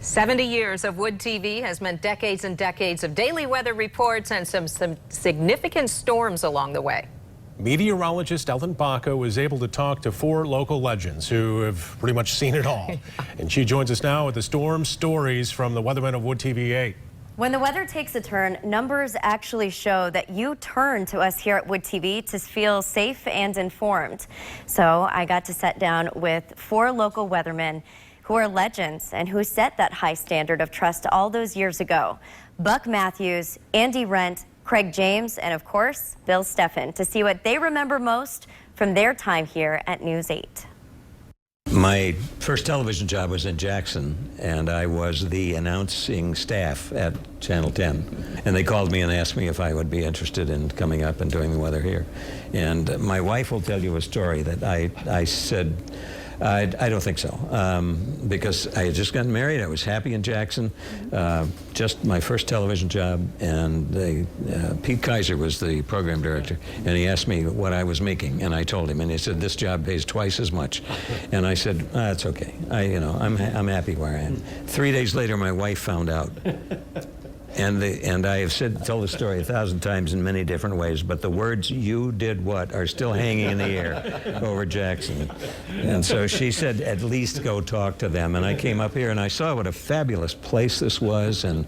70 years of Wood TV has meant decades and decades of daily weather reports and some significant storms along the way. Meteorologist Ellen Baca was able to talk to 4 local legends who have pretty much seen it all. And she joins us now with the storm stories from the weathermen of Wood TV 8. When the weather takes a turn, numbers actually show that you turn to us here at Wood TV to feel safe and informed. So I got to sit down with 4 local weathermen who are legends and who set that high standard of trust all those years ago. Buck Matthews, Andy Rent, Craig James, and of course, Bill Steffen, to see what they remember most from their time here at News 8. My first television job was in Jackson, and I was the announcing staff at Channel 10. And they called me and asked me if I would be interested in coming up and doing the weather here. And my wife will tell you a story that I said, I don't think so, because I had just gotten married. I was happy in Jackson, just my first television job, and Pete Kaiser was the program director, and he asked me what I was making, and I told him, and he said, "This job pays twice as much," and I said, "That's okay. I'm happy where I am." 3 days later, my wife found out. And I have told the story 1,000 times in many different ways, but the words "you did what" are still hanging in the air over Jackson. And so she said, "At least go talk to them." And I came up here and I saw what a fabulous place this was, and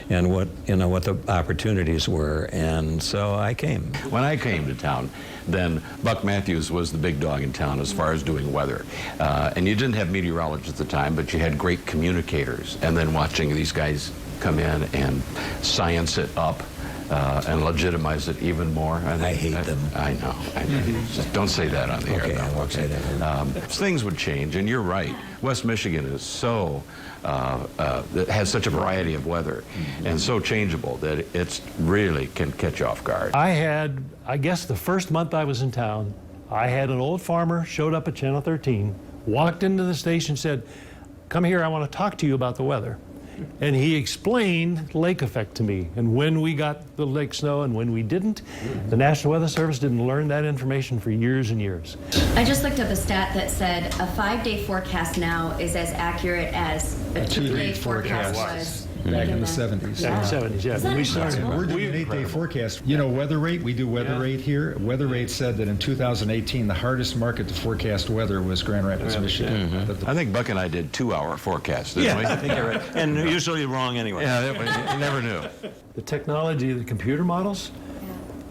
what the opportunities were. And so I came. When I came to town, then Buck Matthews was the big dog in town as far as doing weather. And you didn't have meteorologists at the time, but you had great communicators. And then watching these guys come in and science it up and legitimize it even more. I hate them. I know. Just don't say that on the air. I won't say that. Things would change, and you're right. West Michigan is so it has such a variety of weather and so changeable that it really can catch you off guard. I guess the first month I was in town, I had an old farmer showed up at Channel 13, walked into the station, said, "Come here, I want to talk to you about the weather." And he explained lake effect to me, and when we got the lake snow and when we didn't. The National Weather Service didn't learn that information for years and years. I just looked up a stat that said a 5-day forecast now is as accurate as a 2-day forecast was. Back in the 70s. Back in the 70s, yeah. When we started. We're doing an 8-day forecast. You know, Weather Rate, we do Weather Rate here. Weather Rate said that in 2018, the hardest market to forecast weather was Grand Rapids, Michigan. I think Buck and I did 2-hour forecasts, didn't we? I think you're right. And usually wrong anyway. Yeah, you never knew. The technology, the computer models,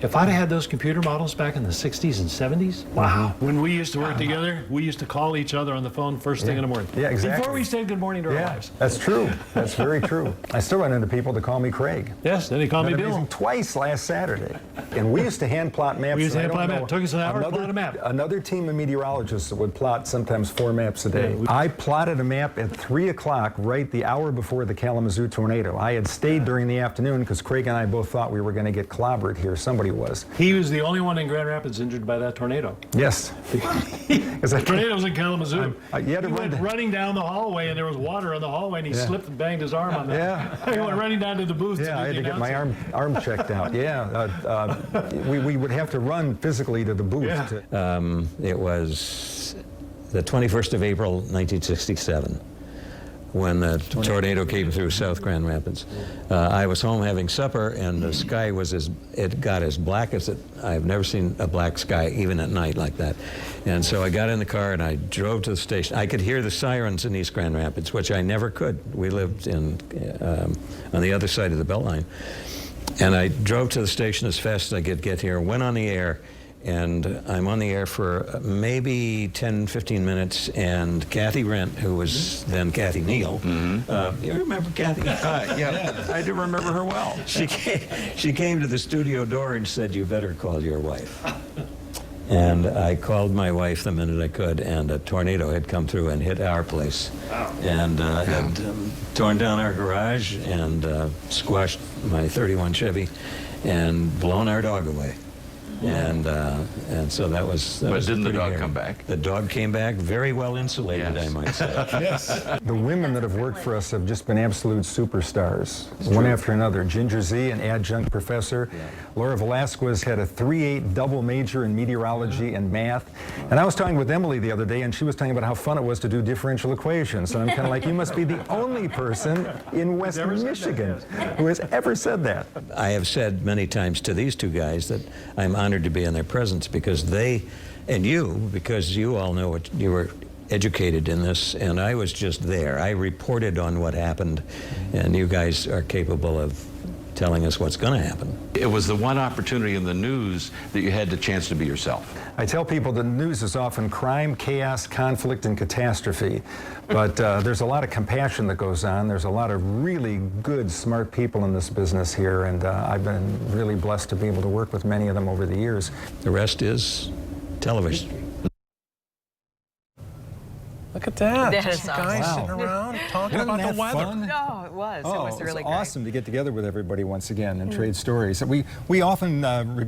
if I'd had those computer models back in the 60s and 70s, wow. When we used to work together, we used to call each other on the phone first thing in the morning. Yeah, exactly. Before we said good morning to our wives. That's true. That's very true. I still run into people that call me Craig. Yes, then they call me Bill. Twice last Saturday. And we used to hand plot maps. We used to hand plot maps. It took us an hour to plot a map. Another team of meteorologists that would plot sometimes 4 maps a day. I plotted a map at 3 o'clock, right the hour before the Kalamazoo tornado. I had stayed during the afternoon because Craig and I both thought we were going to get clobbered here. Somebody was. He was the only one in Grand Rapids injured by that tornado. Yes. The tornado was in Kalamazoo. He went running down the hallway, and there was water in the hallway, and he slipped and banged his arm on that. He went running down to the booth. Yeah, I had to get my arm checked out. We would have to run physically to the booth. It was the 21st of April, 1967. When the tornado came through South Grand Rapids. I was home having supper, and the sky was it got as black as I've never seen a black sky, even at night like that. And so I got in the car and I drove to the station. I could hear the sirens in East Grand Rapids, which I never could. We lived on the other side of the Beltline. And I drove to the station as fast as I could get here, went on the air, and I'm on the air for maybe 10, 15 minutes, and Kathy Rent, who was then Kathy Neal. You remember Kathy? Yeah, I do remember her well. She came to the studio door and said, "You better call your wife." And I called my wife the minute I could, and a tornado had come through and hit our place. And had torn down our garage and squashed my 31 Chevy and blown our dog away. And so that was. But didn't the pretty dog hairy. come back? The dog came back very well insulated, Yes. I might say. Yes. The women that have worked for us have just been absolute superstars, one after another. Ginger Z, an adjunct professor. Laura Velasquez had a 3/8 double major in meteorology and math. And I was talking with Emily the other day, and she was talking about how fun it was to do differential equations. And I'm kind of like, you must be the only person in West Michigan who has ever said that. I have said many times to these two guys that I'm honored to be in their presence because they, and you, because you all know what you were educated in this, and I was just there. I reported on what happened, and you guys are capable of telling us what's going to happen. It was the one opportunity in the news that you had the chance to be yourself. I tell people the news is often crime, chaos, conflict, and catastrophe. But there's a lot of compassion that goes on. There's a lot of really good, smart people in this business here, and I've been really blessed to be able to work with many of them over the years. The rest is television. Look at that. That Just is guys awesome. sitting around talking Wasn't about that the weather. fun? No, it was. Oh, it was really great. awesome to get together with everybody once again and trade stories. We often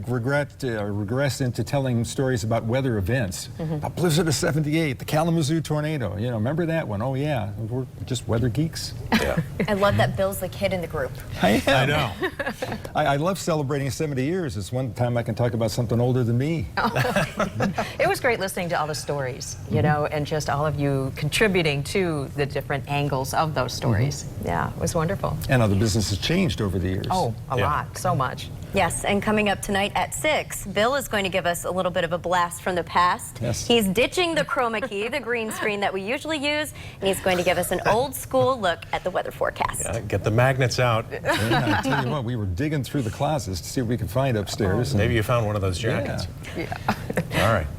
regress into telling stories about weather events. A blizzard of '78, the Kalamazoo tornado. You know, remember that one? Oh yeah, we're just weather geeks. Yeah. I love that Bill's the kid in the group. I am. I know. I love celebrating 70 years. It's one time I can talk about something older than me. It was great listening to all the stories, you know, and just all of you contributing to the different angles of those stories. Yeah, it was wonderful. And how the business has changed over the years. Oh, a Yeah. lot, so much. Yes, and coming up tonight at 6, Bill is going to give us a little bit of a blast from the past. Yes. He's ditching the chroma key, the green screen that we usually use, and he's going to give us an old school look at the weather forecast. Get the magnets out. Yeah, I tell you what, we were digging through the closets to see what we could find upstairs. Maybe you found one of those jackets. Yeah. All right.